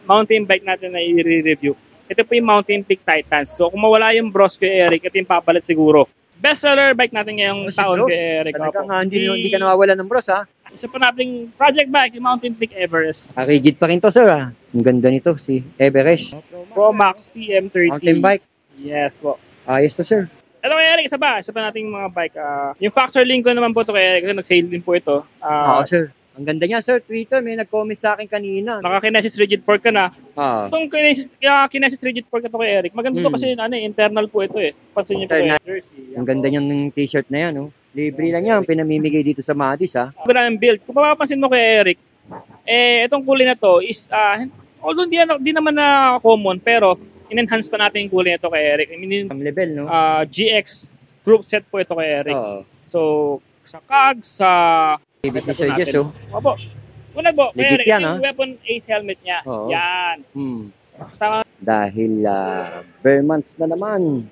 mountain bike natin na i-review. Ito po yung Mountain Peak Titans. So kung mawala yung Bros ko Eric, ito yung papalit siguro. Bestseller bike natin ngayong taon kay Eric. Talagang hindi ka nawawala ng Bros, ha? Isa pa nating project bike, yung Mountain Peak Everest. Rigid pa rin to, sir, ha? Ang ganda nito, si Everest. Pro Max PM30. Mountain bike. Yes po. Ayos to, sir. Ito kay Eric, isa pa nating mga bike. Yung Factor Link ko naman po ito kay Eric, kasi nag-sale din po ito. Oo, sir. Ang ganda niya, sir. Twitter, may nag-comment sa akin kanina. Naka-Kinesis Rigid Fork ka na. Itong Kinesis Rigid Fork ito kay Eric, maganda to kasi internal po ito eh. Pansin niyo po kay jersey. Ang ganda niyang ng t-shirt na yan, oh. Libre lang yan, pinamimigay dito sa Madis, ha? Ang build. Kung mapapansin mo kay Eric, itong kulay na to is, although di naman na common, pero in-enhance pa natin yung kulay na to kay Eric. I mean, level, no? GX group set po ito kay Eric. So, sa CAG, sa previous ni Sir Jess, oh. Opo. Una po, kay Eric, yan, yung weapon ace helmet niya. Yan. Dahil bare months na naman,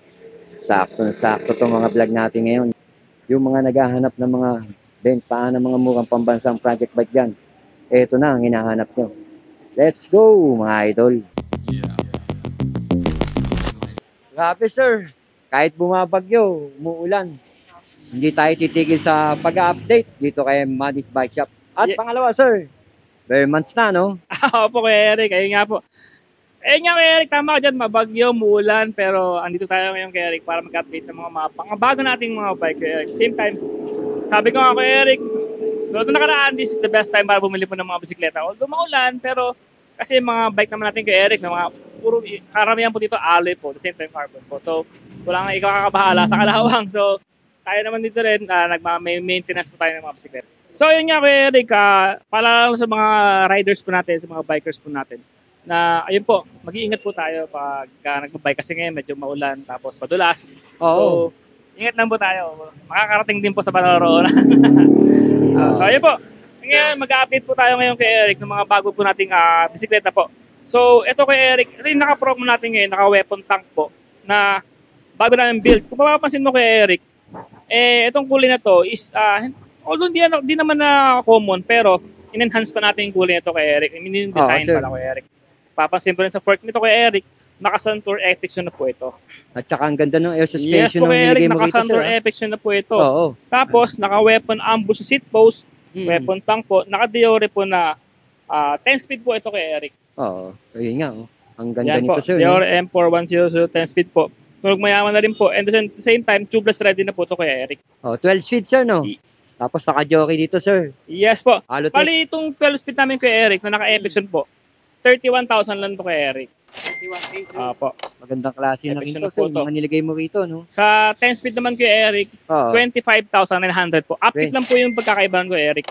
sakto-sakto itong mga vlog natin ngayon. Yung mga naghahanap ng mga bentahan ng mga murang pambansang project bike dyan, eto na ang hinahanap nyo. Let's go, mga idol! Grabe, sir! Kahit bumabagyo, umuulan, hindi tayo titigil sa pag-update dito kay Madis Bike Shop. At pangalawa, sir, bare months na, no? Opo, kay Eric. Ayun nga po. Ayun nga kay Eric, tama ka dyan, mabagyo, muulan, pero andito tayo ngayon kay Eric para mag-update ng mga bago nating mga bike kay Eric. Same time, sabi ko nga kay Eric, so ito nakaraan, this is the best time para bumili po ng mga bisikleta. Although maulan, pero kasi yung mga bike naman natin kay Eric, na mga puro, karamihan po dito, alloy po, the same time carbon po. So, wala nga ikaw kakabahala sa kalawang. So, tayo naman dito rin, may maintenance po tayo ng mga bisikleta. So, yun nga kay Eric, paalala sa mga riders po natin, sa mga bikers po natin, na ayun po, mag-iingat po tayo pag nagbabike kasi ngayon medyo maulan tapos madulas. So, ingat lang po tayo. Makakarating din po sa panaroonan. So, ayun po. Ngayon, mag-update po tayo ngayon kay Eric ng mga bago po nating bisikleta po. So, ito kay Eric, ito yung naka-promo natin ngayon, naka-weapon tank po, na bago namin build. Kung mapapansin mo kay Eric, itong kulay na to is, although di naman na common, pero in-enhance pa natin yung kulay na to kay Eric. I mean, yung design pala kay Eric. Papansin po rin sa fork nito kay Eric, naka-Suntour Epix na po ito. At saka ang ganda ng air suspension ng niligay mo rito, sir. Yes po kay Eric, naka-Suntour Epix na po ito. Tapos, naka-weapon ambush seat post, weapon tank po, naka-Diore po na 10-speed po ito kay Eric. Ayun nga, ang ganda nito, sir. Diore M4100 10-speed po. Tunog mayaman na rin po. And at the same time, tubeless ready na po ito kay Eric. 12 speed, sir, no? Tapos naka-jockey dito, sir. Yes po. Bali itong 12 speed namin kay Eric na naka-Epixon po, 31,000 lang ito kay Eric. 31,000? Po. Magandang klase na rin ito, sir. Mga nilagay mo rito, no? Sa 10 speed naman kay Eric, 25,900 po. Update lang po yung pagkakaibahan ko, Eric.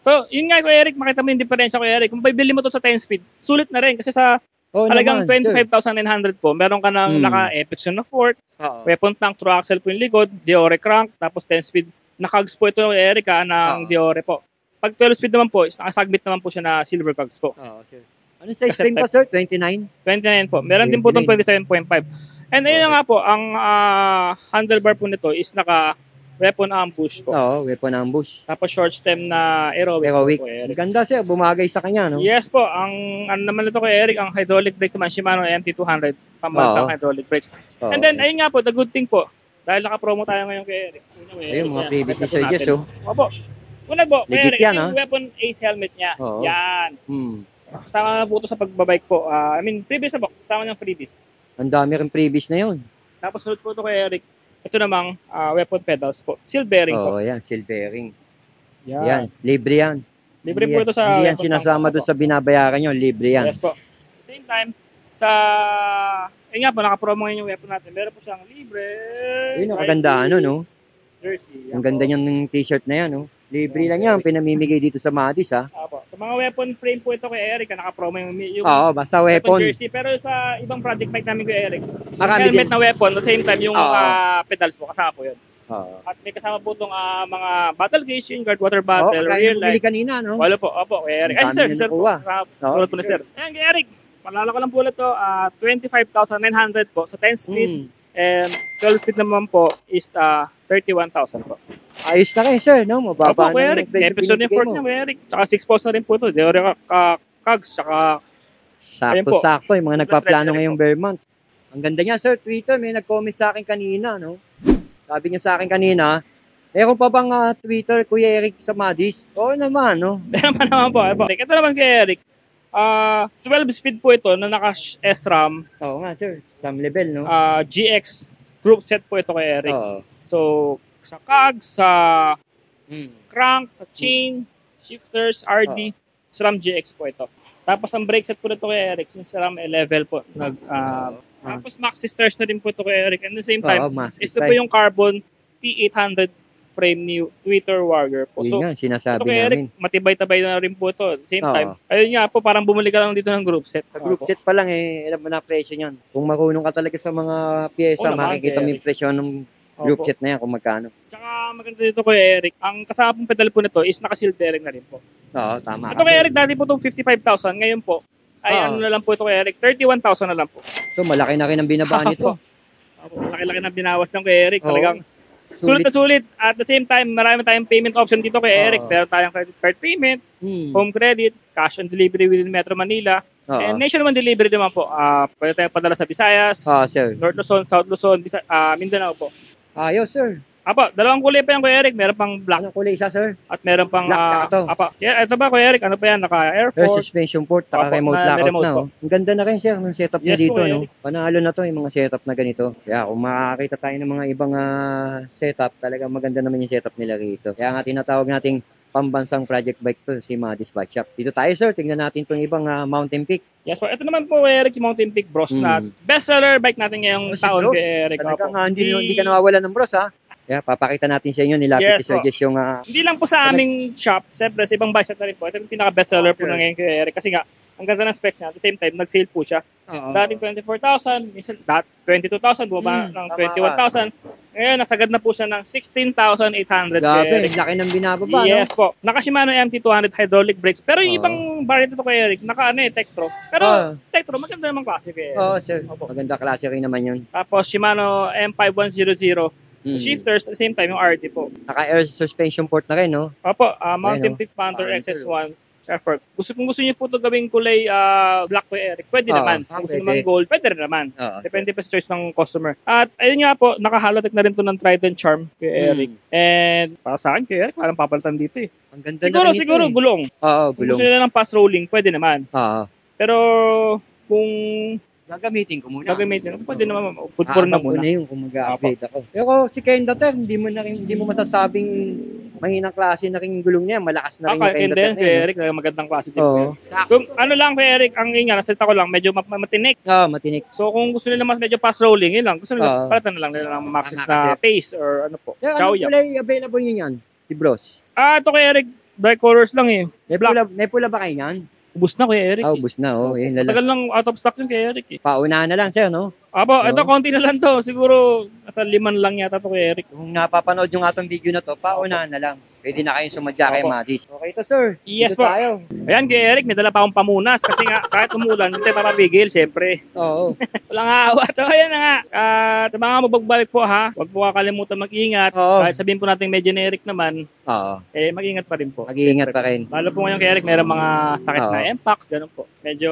So, yun nga ko, Eric, makita mo yung diferensya ko, Eric. Kung bibili mo to sa 10 speed, sulit na rin. Kasi sa halagang 25,900 po, meron ka ng naka-Epixon na fork, weapon tank, true axle po yung likod, Diore crank, tapos 10 speed. Nakags po ito, Eric, ng Diore po. Pag 12 speed naman po, nakasagbit naman po siya na silver cogs po. Anong size spring to, sir? 29? 29 po. Meron din po itong 27.5. And ayun nga po, ang handlebar po nito is naka-weapon ambush po. Weapon ambush. Tapos short stem na aerowick. Po, Eric. Ganda siya, bumagay sa kanya, no? Yes po. Ang ano naman ito kay Eric, ang hydraulic brakes naman, Shimano MT200, pambansang hydraulic brakes. And then, ayun nga po, the good thing po, dahil naka-promo tayo ngayon kay Eric. Ayun, mga previous ni Sir Jess, Opo. Una po, kay Eric, yung weapon ace helmet niya. Yan. Kasama na po ito sa pagbabike po. Previous na po. Kasama niyang freebies. Ang dami rin previous na yun. Tapos sunod po ito kay Eric. Ito namang weapon pedals po. Seal bearing po. Yan. Seal bearing. Yan. Libre yan. Libre po ito sa... Hindi yan sinasama doon sa binabayaran nyo. Libre yan. Yes po. Same time, nga po, nakapromo ngayon yung weapon natin. Meron po siyang libre. Yun, ang kaganda no? Jersey. Ang ganda niyang ng t-shirt na yan, no? Libre lang yan, pinamimigay dito sa Madis, ha? Sa mga weapon frame po ito kay Eric, naka-promo yung basta weapon jersey. Pero sa ibang project bike namin kay Eric, marami helmet din na weapon, at the same time yung pedals po, kasama po yun. At may kasama po itong mga battle gauge, yung guard water bottle, real life. Kanina, no? Wala po, kay Eric. Ay, sir po. Tulad po na sir. Ayan, kay Eric, palala ko lang po ulit to, 25,900 po sa 10 speed. And 12 speed naman po is 31,000 po. Ayos na kayo, sir, no? Mababa na Eric. Episode yung 4 niya, Eric. Tsaka 6 posts na rin po ito. Diore Cogs, tsaka Sakto-sakto, yung mga nagpaplano Ready ngayong bare months. Ang ganda niya, sir. Twitter, may nag-comment sa akin kanina, no? Sabi niya sa akin kanina, meron pa bang Twitter, Kuya Eric sa Madis? Oo naman, no? Meron pa naman po. Ito naman kay Eric. 12 speed po ito na naka-SRAM. Oo nga, sir. Some level, no? GX group set po ito kay Eric. Oo. So, sa cogs, sa Hmm. crank, sa chain, shifters, RD, SRAM GX po ito. Tapos ang brake set po nito kay Eric, yung SRAM level po. Tapos maxi stars na din po ito kay Eric. And at the same time, ito po yung carbon T800 frame ni Twitter Warrior po. So, Yun nga, sinasabi ito kay Eric, namin. matibay-tabay na rin po ito. At the same Oo. time, ayun nga po, parang bumalik ka lang dito ng group set. Sa group set pa lang, alam mo na presyo niyan. Kung marunong ka talaga sa mga pyesa, Oo naman, makikita mo Eric. yung presyo ng group Opo. set na yan kung magkano. Tsaka maganda dito kay Eric, ang kasama pong pedal po nito is naka-sealed bearing na rin po. Oo, tama. Ito kay Eric, dati po itong 55,000. Ngayon po, ay Oo. ano na lang po ito kay Eric, 31,000 na lang po. So, malaki na rin ang binaba nito. Laki-laki na binawas ng kay Eric. Oo. Talagang sulit na sulit. At the same time, marami tayong payment option dito kay Eric. Oo. Meron tayong credit card payment, Hmm. home credit, cash on delivery within Metro Manila, Oo. and nationwide delivery naman po. Pwede tayong padala sa Visayas, Sir. North Luzon, South Luzon, Mindanao po. Ayos, sir. Dalawang kulay pa yan Kuya Eric. Meron pang black Anong kulay isa, sir? at meron pang Black to. ito ba Kuya Eric? Ano pa yan? Naka Air Air Force. suspension port, taka Opo, remote na lockout remote na. po. Oh. Ang ganda na rin, sir, ng setup niya Yes dito. po, No? Eric. Panalo na to, yung mga setup na ganito. Kaya kung makakita tayo ng mga ibang setup, talagang maganda naman yung setup nila rito. Kaya nga tinatawag nating pambansang project bike to, si Madis Bike Shop. Dito tayo, sir, tingnan natin itong ibang Mountain Peak. Yes po. Ito naman po Kuya Eric, yung Mountain Peak Bros na bestseller bike natin ngayong Si taon Bros, kay Eric. talagang Opo. hindi ka nawawalan ng Bros, ha? Kaya papakita natin sa inyo, nilapit Yes, ni Sir po. Jess yung Hindi lang po sa aming shop, siyempre sa ibang bike shop na rin po. Ito yung pinaka-bestseller po Sure. na ngayon kay Eric. Kasi nga, ang ganda ng specs niya. At the same time, nag-sale po siya. Dating 24,000, minsan 22,000, bumaba ng tama 21,000. Ngayon, nasagad na po siya ng 16,800 kay Grabe, Eric. laki ng binababa, Yes po. Naka Shimano MT200 hydraulic brakes. Pero yung Oo. ibang variant ito kay Eric, naka Tektro. Pero Oo. Tektro, maganda naman klase kay Eric. Oo, sir. Opo. Maganda klase rin naman yun. Tapos Shimano M5100 Mm. shifters, at the same time yung RT po. Naka-air suspension port na rin, no? Opo, Mountain Ayun, Peak Panther Panther. XS1 effort. Kung gusto niyo po ito gawing kulay black to Eric, pwede Oo, naman. Kung gusto pwede. naman gold, pwede rin naman. Oo. Depende pa sa choice ng customer. At ayun nga po, naka-halotek na rin to ng Trident Charm kay Eric. And para sa akin kay Eric, parang papalitan dito eh. Ang ganda na rin ito, Siguro eh. gulong. Oo, Kung gulong. gusto nila ng pass rolling, pwede naman. Oo. Pero kung Gagamitin ko muna. gagamitin, pwede naman, putpur na muna. Yung kung mag-upgrade ako. Pero si Kenda Ter, hindi mo masasabing mahinang klase na rin yung gulong niya. Malakas na rin yung Kaya Kenda din Ter kay na yun. Eric, magandang klase din. Oo. Kung ano lang kay Eric, ang nga, nasalita ko lang, medyo matinik. Oo, matinik. So kung gusto nila mas medyo pass rolling, yun lang. Gusto nila, Oo. palitan na lang nila ng Maxis Tama na pace or ano po. Kaya Chow anong Yap. kulay available niyo yan? Si Bros. Ito kay Eric, dark colors lang eh. Black. May pula ba kayo yan? Ubus na kay Eric. Ubus na. Yun lang. Matagal lang out of stock yun kay Eric eh. Paunahan na lang, sir, no? Ito konti na lang to. Siguro, nasa 5 lang yata to kay Eric. Kung napapanood yung atong video na to, paunahan na lang. Pwede na kayong sumadya kay Opo. Madis. Okay to, sir. Yes Dito po. tayo. Ayan kay Eric, may dala pa akong pamunas. Kasi nga, kahit umulan, hindi tayo papapigil, syempre. Oo. Walang awa. So, ayan na nga. Sa mga mabagbalik po ha, huwag po kakalimutan mag-ingat. Oo. Kahit sabihin po natin may generic naman, Oo. mag-ingat pa rin po. Mag-iingat pa rin. Lalo po ngayon kay Eric, mayroong mga sakit Oo. na MPAX, ganun po. Medyo,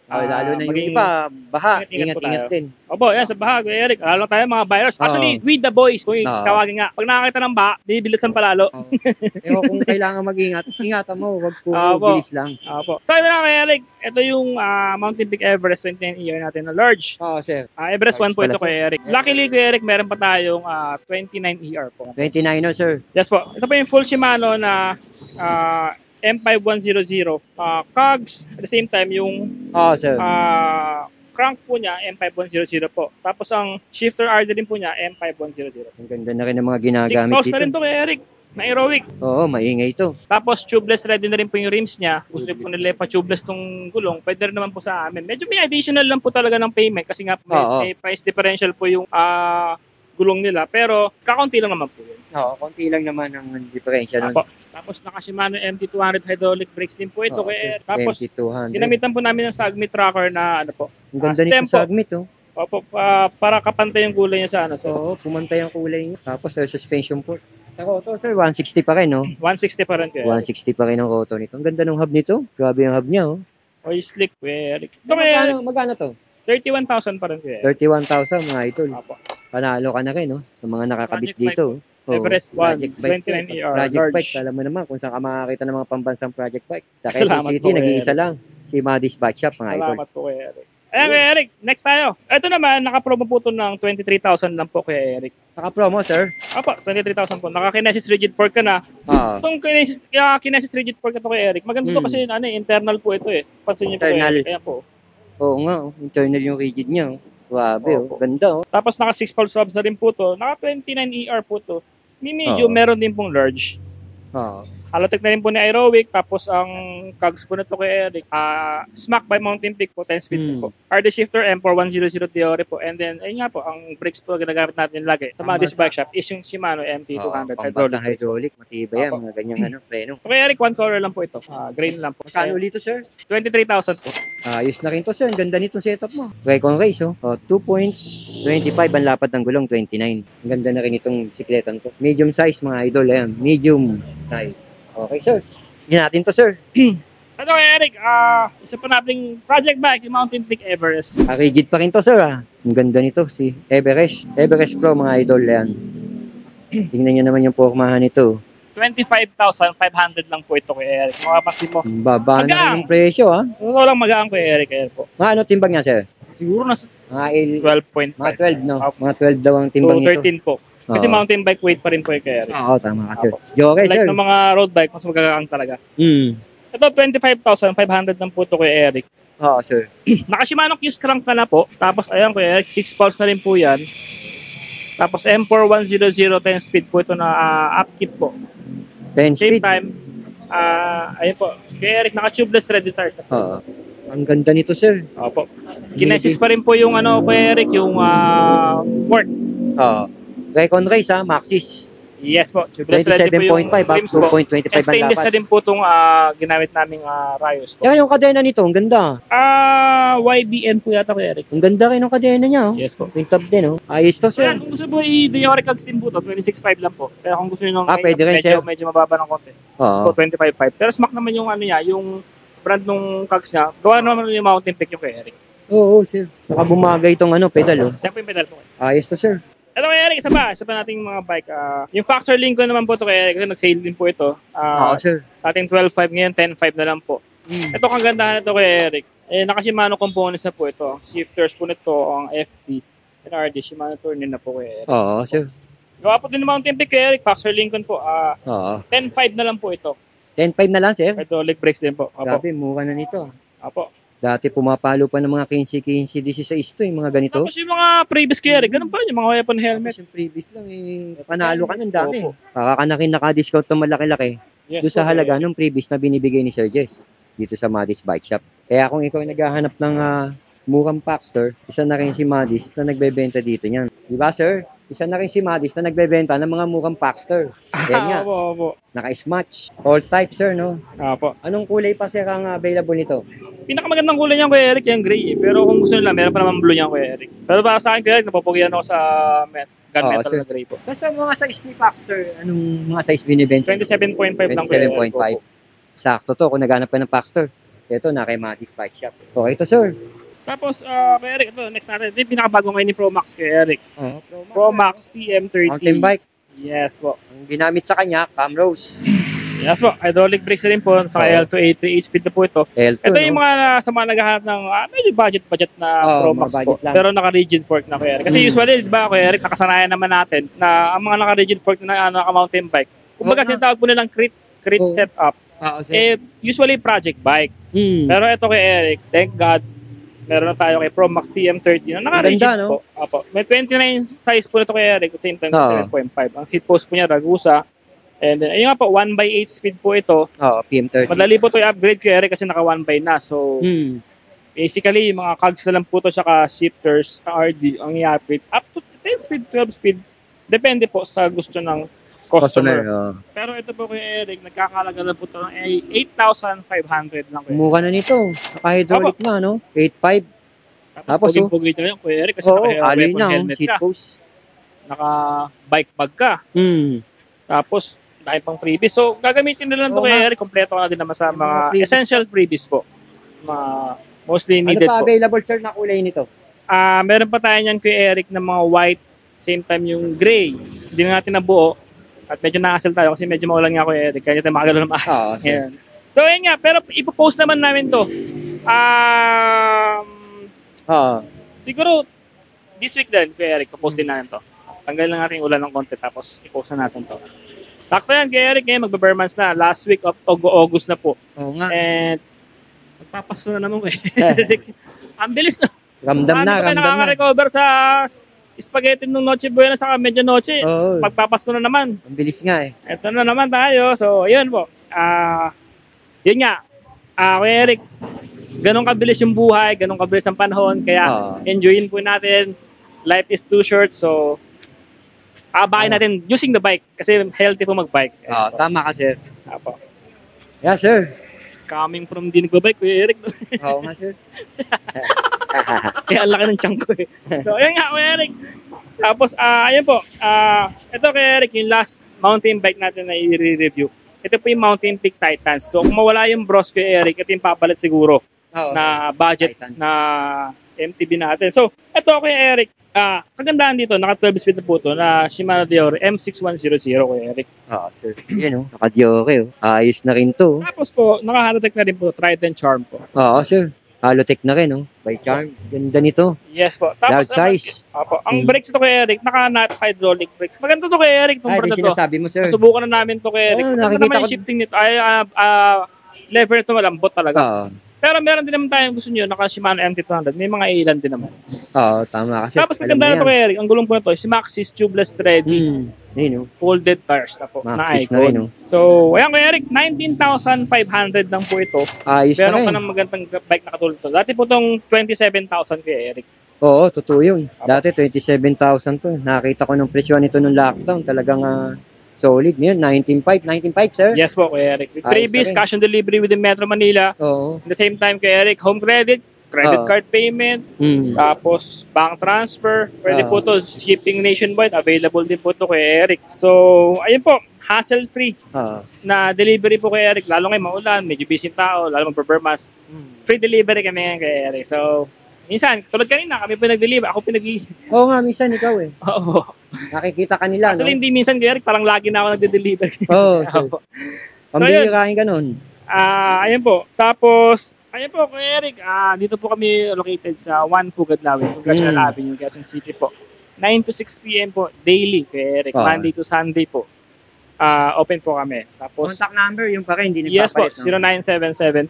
Lalo na yung maging- iba, baha. Ingat-ingat po Ingat-ingat tayo. din. Opo, yan, sa baha, Kuya Eric. Lalo tayo mga virus. Actually, with the boys, kung Oo. tawagin nga. Pag nakakita ng baha, bibilisan palalo. Oo. Pero kung kailangan mag-ingat, ingatan mo. Huwag po Opo. bilis lang. Opo. Sa akin na Kuya Eric, ito yung Mountain Peak Everest 29 natin na large. Oo, sir. Everest 1 po Large ito pala, Kuya Eric. Luckily, Kuya Eric, meron pa tayong 29 po. 29 no, sir. Yes po. Ito po yung full Shimano na M5100. Cogs, at the same time, yung Oo, sir. crank po niya, M5100 po. Tapos ang shifter RD din po niya, M5100. Ang ganda na rin ng mga 6 ginagamit pounds na rin dito. to kay Eric, na aerobic. Oo, maingay ito. Tapos tubeless ready na rin po yung rims niya. Gusto po nila pa-tubeless tong gulong, pwede rin naman po sa amin. Medyo may additional lang po talaga ng payment kasi nga Oo. may price differential po yung gulong nila. Pero kakaunti lang naman po yun. Oo, konti lang naman ang diferensya nun. Apo. Tapos naka Shimano MT200 hydraulic brakes din po ito Oo, kay sir. Eric. Tapos MT200. ginamitan po namin ng Sagmi tracker na ano po. Ang ganda nito stem sa po. Agmit, oh. Opo, para kapantay yung kulay niya sa ano. So, Oo, pumantay ang kulay niya. Tapos, sir, suspension port. Ako, ito, sir, 160 pa rin, no? 160 pa rin kay Eric. 160 pa rin ang rotor nito. Ang ganda ng hub nito. Grabe yung hub niya, oh. Oil slick, Kuya Eric. Ito, Kuya Eric, Magkano to? 31,000 pa rin, Kuya Eric. 31,000 mga idol. Apo. Panalo ka na rin, no? Sa mga nakakabit Project dito. Oh, Everest 1, project bike. 29 ER, Project large. bike, alam mo naman kung saan ka makakita ng mga pambansang project bike. Sa Quezon Salamat City, po, Kuya nag-iisa Eric. lang. Si Madis Bike Shop, mga idol. Salamat po, Kuya Eric. Ayan, Kuya Eric, next tayo. Ito naman, naka-promo po ito ng 23,000 lang po, Kuya Eric. Naka-promo, sir. Apo, 23,000 po. Naka-Kinesis Rigid Fork ka na. Ah, Itong Kinesis Rigid Fork ito, Kuya Eric. Maganda to kasi internal po ito eh. Pansin niyo po, Kuya Internal. Eric. Ayan po. oo nga, oh. Internal yung rigid niya. Oh. Grabe, Opo. oh. Ganda, oh. Tapos naka 6 pulse subs na rin po to. Naka 29 ER po to. May medium, Oo. meron din pong large. Oo. Halotech na rin po ni Aerowick. Tapos ang cogs po na to kay Eric. Smack by Mountain Peak po, 10 speed po. RD shifter M4100 Theory po. And then, ayun nga po, ang brakes po ginagamit natin lagi sa Madis Bike Shop is yung Shimano MT200 Pambansang hydraulic. hydraulic. Matibay yan, Opo. mga ganyang preno. Kay Eric, one color lang po ito. Green lang po. Magkano ulit to, sir? 23,000 po. Ayos na rin to, sir. Ang ganda nitong setup mo. Recon race, oh. 2.25 ang lapad ng gulong, 29. Ang ganda na rin itong sikletan ko. Medium size, mga idol. Ayan, medium size. Okay, sir. Hindi natin to, sir. Ano kay Eric, isa pa nating project bike, yung Mountain Peak Everest. Rigid pa rin to, sir. Ang ganda nito, si Everest. Everest Pro, mga idol. Ayan. Tingnan nyo naman yung pormahan nito. 25,500 lang po ito kay Eric. Makapasin mo. Ang baba na Magaan. rin yung presyo, ha. Ito lang magaan kay Eric. Ayan po. Mga ano timbang niya, sir? Siguro nasa Mga 12.5. Mga 12, no? Opo. Mga 12 daw ang So, timbang nito. 13 po. Kasi Oo. mountain bike weight pa rin po kay Eric. Oo, tama ka, sir. Opo. Okay, Like sir. ng mga road bike, mas magagaang talaga. Ito, 25,500 lang po ito kay Eric. Oo, sir. Naka-Shimano Q's crank ka na po. Tapos, ayan kay Eric, 6 pulse na rin po yan. Tapos, M4100 10 speed po ito na upkeep po. 10 Same speed. time, ayun po, kay Eric, naka-tubeless ready tires. Oo. Ang ganda nito, sir. Opo. Kinesis pa rin po yung ano kay Eric, yung fork. Oo. Recon race, ha? Maxis. Yes po, tubeless ready po yung 27.5 up rims po. 2.25 And ang stainless na lapad. din po itong ginamit naming Rayos po. Kaya yung kadena nito, ang ganda. YBN po yata kay Eric. Ang ganda rin ng kadena niya, oh. Yes po. Yung top din, oh. Ayos to, sir. Kaya kung gusto po i-Dioric Cogs din po to, 26.5 lang po. Pero kung gusto nyo nung Pwede rin, sir. medyo mababa ng konti, Oo. po 25.5. Pero smack naman yung ano niya, yung brand nung Cogs niya. Gawa naman yung Mountain Peak yung kay Eric. Oo, sir. Saka bumagay itong pedal, oh. Yan po yung pedal po. Ayos to, sir. Ito kay Eric, isa pa nating mga bike. Yung Factor Lincoln naman po ito kay Eric, kasi nag-sale din po ito. Oo, sir. Ating 12.5 ngayon, 10.5 na lang po. Ito kang gandahan nito kay Eric. Naka-Shimano components na po ito. Shifters po nito, ang FP. And RD, Shimano Tourner na po kay Eric. Oo, sir. Gawa po din ng Mountain Peak kay Eric, Factor Lincoln po. Oo. 10.5 na lang po ito. 10.5 na lang, sir. Hydraulic brakes din po. Apo. Grabe, mura na nito. Apo. Dati pumapalo pa ng mga 15, 16 to, yung mga ganito. Tapos yung mga previous kay Eric, ganun pa rin yung mga weapon helmet. Tapos yung previous lang, panalo ka ng dami. Opo. Kakanakin naka-discount ng malaki-laki. Yes, Doon sa po, halaga ng previous na binibigay ni Sir Jess dito sa Madis Bike Shop. Kaya kung ikaw ay naghahanap ng murang Paxter, isa na rin si Madis na nagbebenta dito niyan. Di ba, sir? Isa na rin si Madis na nagbebenta ng mga murang Paxter. Yan nga, Opo, opo. naka-smatch. All type, sir, no? Opo. Anong kulay pa, sir, ang available nito? Pinakamagandang kulay niyan kay Eric, yung gray. Pero kung gusto nila, meron pa naman blue niyan kay Eric. Pero para sa akin kay Eric, napapugian ako sa gunmetal sir. na gray po. Kasi mga size ni Paxter, anong mga size binibenta? 27.5 lang kay Eric. 27.5. Sakto to kung naghanap ka ng Paxter. Ito, na kay Madis Bike Shop. Okay to, sir. Tapos, kay Eric, ito, next natin. Ito yung pinakabago ngayon ni Pro Max kay Eric. Pro Max PM30. Mountain bike. Yes po. Ang ginamit sa kanya, Camrose. Yes po. Hydraulic brakes na rin po. Sa L283 speed na po ito. L2, Ito no? yung mga sa mga naghahanap ng medyo budget na Pro Max mga po. budget lang. Pero naka-rigid fork na kay Eric. Kasi usually, di ba, kay Eric, nakasanayan naman natin na ang mga naka-rigid fork na naka-mountain bike, kumbaga tinatawag po nilang crit setup, usually project bike. Pero ito kay Eric, thank God, meron na tayo kay Pro Max TM30 na naka-rigid Ganda, no? po. Apo. May 29 size po nito kay Eric, at the same time, Oo. 7.5. Ang seat post po niya, Ragusa. And then, ayun nga po, 1x8 speed po ito. Oo, PM30. Madali po ito i-upgrade kay Eric kasi naka 1x na. So, basically, yung mga cogs na lang po ito, saka shifters, RD, ang i-upgrade. Up to 10 speed, 12 speed. Depende po sa gusto ng customer. Pero ito po kay Eric, nagkakalaga na po ito ng 8,500 lang kay Eric. Mura na nito. Naka-hydraulic na, no? 8.5. Tapos, puging-pugay na yun kay Eric kasi Oo, alloy naka-weapon na, helmet seat ka. post. Naka-bike bag ka. Tapos, dahil pang freebies. So, gagamitin na lang ito Oo kay nga. Eric. Kompleto ka na din naman sa Yung mga mga freebies. essential freebies po. Mga mostly Ano needed pa po. available, sir, na kulay nito? Meron pa tayo niyan kay Eric ng mga white, same time yung gray. Hindi na natin nabuo. At medyo nakasal tayo kasi medyo maulan nga kay Eric. Kaya tayo makagalaw ng maayos. Oo, sir. Ngayon. So, ayun nga. Pero ipopost naman namin to. Oo. Siguro, this week din, kay Eric, popost din natin to. Tanggalin lang natin yung ulan ng konti tapos i-post na natin to. Sakto yan kay Eric ngayon, magbe-Burmans na. Last week of August na po. Oo nga. And magpapasko na naman kay Eric. Ang bilis na. Ramdam na, ramdam na. Nakaka-recover sa spaghetti nung Noche Buena sa Medianoche. Oo. Magpapasko na naman. Ang bilis nga eh. Ito na naman tayo. So, yun po. Yun nga. Kuya Eric, ganun kabilis yung buhay, ganun kabilis ang panahon. Kaya, enjoyin po natin. Life is too short. So, abahin natin using the bike. Kasi healthy po mag-bike. Oo, tama ka, sir. Apo. Yeah, sir. Coming from di nagbabike, Kuya Eric. Oo nga, sir. Kaya ang laki ng tiyan ko eh. So, ayun nga, Kuya Eric. Tapos, ayun po. Ito, Kuya Eric, yung last mountain bike natin na i-review. Ito po yung Mountain Peak Titans. So, kung mawala yung bros, Kuya Eric, ito yung papalit siguro Oo. na budget Titan. na MTB natin. So, ito, Kuya Eric. Kagandahan dito, naka 12 speed na po ito na Shimano Deore M6100, Kuya Eric. Oo, sir. Yan, oh. Naka-Dioke, oh. Ayos na rin to. Tapos po, naka-Halotech na rin po, Trident Charm po. Oo, sir. Halotech na rin, oh. By Charm. Ganda nito. Yes po. Large size. Opo. Ang brakes ito kay Eric, naka-nut hydraulic brakes. Maganda to kay Eric, itong Ay, brand di na to. sinasabi mo, sir. Subukan na namin to kay Eric. Oo, Maganda nakikita naman yung ko- shifting nito. Lever ito malambot talaga. Oo. Pero meron din naman tayong gusto nyo, naka Shimano MT200. May mga ilan din naman. Oo, tama kasi. Tapos maganda na to kay Eric. Ang gulong po na to, si Maxxis tubeless threading. Yun, oh. Folded tires na po. Na Maxxis icon. na rin, oh. So, ayan kay Eric, 19,500 lang po ito. Ayos Meron na ka rin. ng magandang bike na katulad to. Dati po itong 27,000 kay Eric. Oo, totoo yun. Dati 27,000 to. Nakita ko ng presyo nito nung lockdown. Talagang solid. Ngayon, 19,500, sir. Yes po, kay Eric. With Ayos freebies, na rin. cash on delivery within Metro Manila. Oo. At the same time, kay Eric, home credit, credit Oo. card payment, tapos bank transfer. Pwede po to shipping nationwide. Available din po to kay Eric. So, ayun po, hassle-free Oo. na delivery po kay Eric. Lalo ngayon maulan, medyo busy yung tao, lalo magpa-Burmas. Free delivery kami ngayon kay Eric. So, minsan, tulad kanina, kami po nag-deliver. Ako pinag-deliver. Oo nga, minsan ikaw eh. Oo. Nakikita ka nila, Actually, no? hindi minsan kay Eric, parang lagi na ako nag-deliver. Oo, sir. Opo. Pambihirahin ka nun. Ayun po. Tapos, ayun po, kay Eric, dito po kami located sa 1 Pugadlawin, Congressional Avenue, Quezon City po. 9 to 6 p.m. po, daily, kay Eric. Oo. Monday to Sunday po. Open po kami. Tapos, Contact number, yung pa rin, hindi yes po, nagpapalit.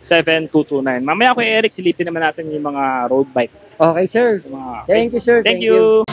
0977-248-7229. Mamaya kay Eric, silipin naman natin yung mga road bike. Okay, sir. Yung mga, Thank you, sir. Thank you.